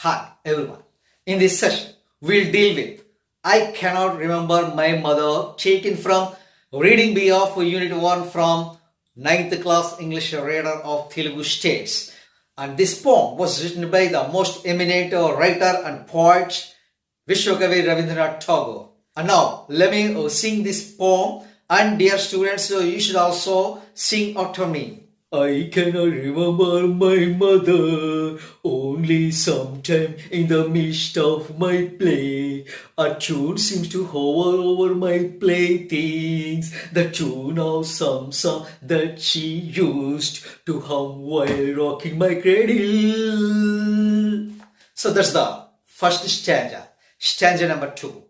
Hi everyone. In this session, we'll deal with I cannot remember my mother, taken from Reading B of Unit 1 from 9th class English reader of Telugu states. And this poem was written by the most eminent writer and poet Vishwakavi Rabindranath Tagore. And now let me sing this poem, and dear students, you should also sing after me. I cannot remember my mother, only sometime in the midst of my play. A tune seems to hover over my playthings, the tune of some song that she used to hum while rocking my cradle. So that's the first stanza. Stanza number 2.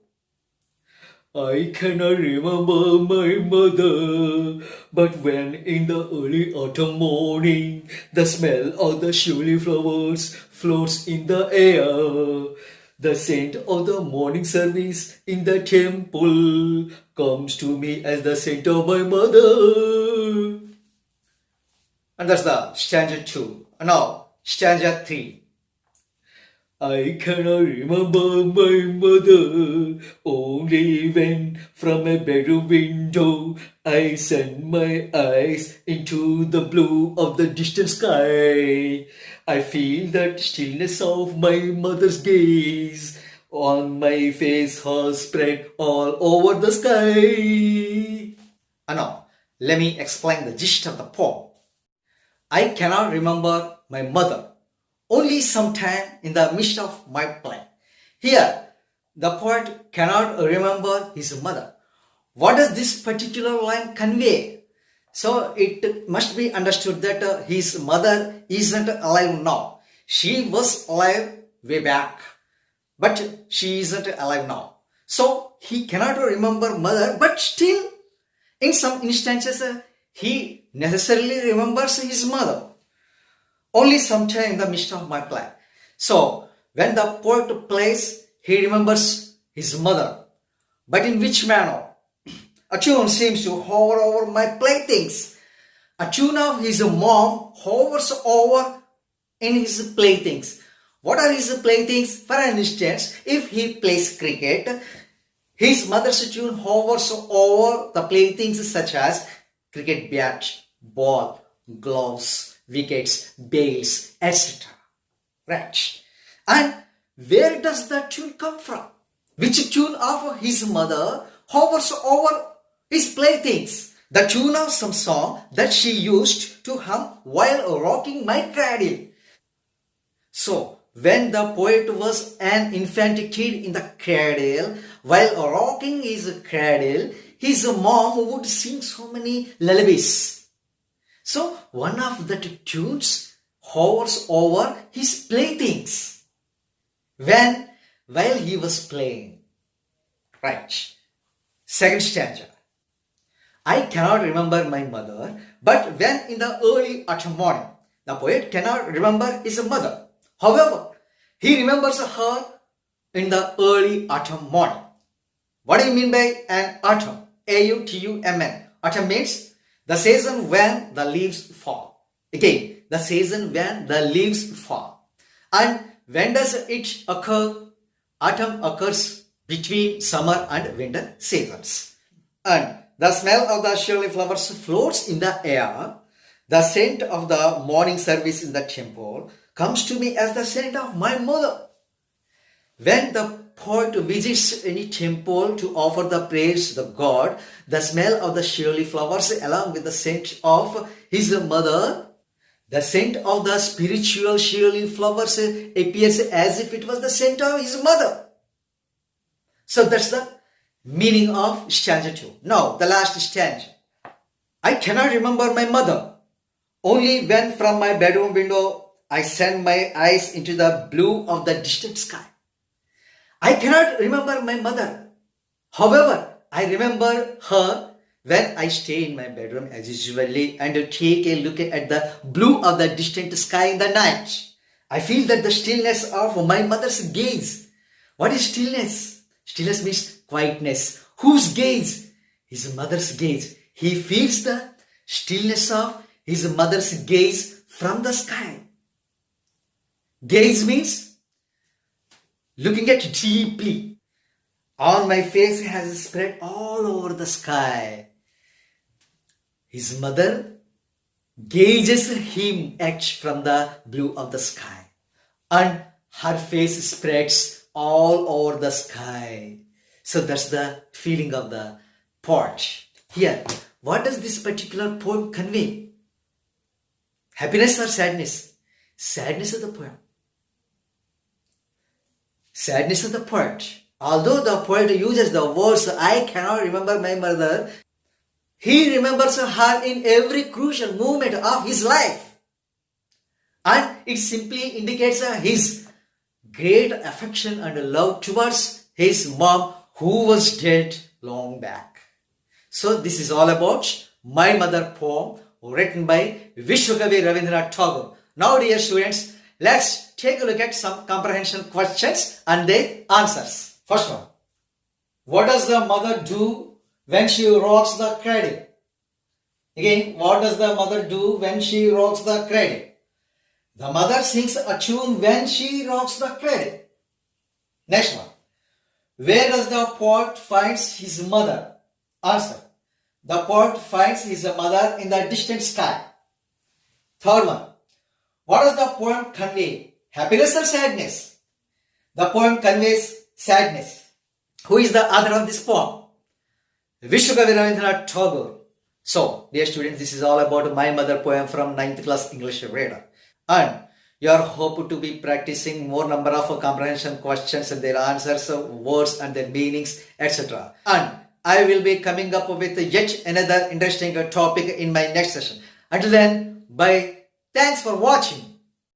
I cannot remember my mother, but when in the early autumn morning the smell of the surely flowers floats in the air, the scent of the morning service in the temple comes to me as the scent of my mother. And that's the stanza 2. And now stanza 3. I cannot remember my mother, only when from a bedroom window I send my eyes into the blue of the distant sky. I feel that stillness of my mother's gaze on my face has spread all over the sky. And now, let me explain the gist of the poem. I cannot remember my mother, only sometime in the midst of my play. Here, the poet cannot remember his mother. What does this particular line convey? So it must be understood that his mother isn't alive now. She was alive way back, but she isn't alive now. So he cannot remember mother, but still, in some instances, he necessarily remembers his mother. Only sometime in the midst of my play. So, when the poet plays, he remembers his mother. But in which manner? A tune seems to hover over my playthings. A tune of his mom hovers over in his playthings. What are his playthings? For an instance, if he plays cricket, his mother's tune hovers over the playthings such as cricket bat, ball, gloves, wickets, bails, etc. Right. And where does that tune come from? Which tune of his mother hovers over his playthings? The tune of some song that she used to hum while rocking my cradle. So, when the poet was an infant kid in the cradle, while rocking his cradle, his mom would sing so many lullabies. So, one of the tunes hovers over his playthings while he was playing. Right. Second stanza. I cannot remember my mother, but when in the early autumn morning, the poet cannot remember his mother. However, he remembers her in the early autumn morning. What do you mean by an autumn? A-U-T-U-M-N. Autumn means the season when the leaves fall. Again, the season when the leaves fall. And when does it occur? Autumn occurs between summer and winter seasons. And the smell of the shirley flowers floats in the air. The scent of the morning service in the temple comes to me as the scent of my mother. When the poet visits any temple to offer the praise to the god, the smell of the shirley flowers along with the scent of his mother, the scent of the spiritual shirley flowers appears as if it was the scent of his mother. So that's the meaning of stanza 2. Now the last stanza. I cannot remember my mother, only when from my bedroom window I send my eyes into the blue of the distant sky. I cannot remember my mother. However, I remember her when I stay in my bedroom as usually and take a look at the blue of the distant sky in the night. I feel that the stillness of my mother's gaze. What is stillness? Stillness means quietness. Whose gaze? His mother's gaze. He feels the stillness of his mother's gaze from the sky. Gaze means looking at deeply. On my face has spread all over the sky. His mother gazes him etched from the blue of the sky, and her face spreads all over the sky. So that's the feeling of the poet. Here, what does this particular poem convey? Happiness or sadness? Sadness of the poem. Sadness of the poet. Although the poet uses the words, I cannot remember my mother, he remembers her in every crucial moment of his life. And it simply indicates his great affection and love towards his mom who was dead long back. So this is all about My Mother poem written by Vishwakavi Rabindranath Tagore. Now dear students, let's take a look at some comprehension questions and their answers. First one, what does the mother do when she rocks the cradle? Again, what does the mother do when she rocks the cradle? The mother sings a tune when she rocks the cradle. Next one, where does the poet finds his mother? Answer, the poet finds his mother in the distant sky. Third one, what does the poem convey? Happiness or sadness? The poem conveys sadness. Who is the author of this poem? Vishwakavi Rabindranath Tagore. So, dear students, this is all about My Mother poem from 9th class English reader. And you are hoped to be practicing more number of comprehension questions and their answers, words and their meanings, etc. And I will be coming up with yet another interesting topic in my next session. Until then, bye. Thanks for watching.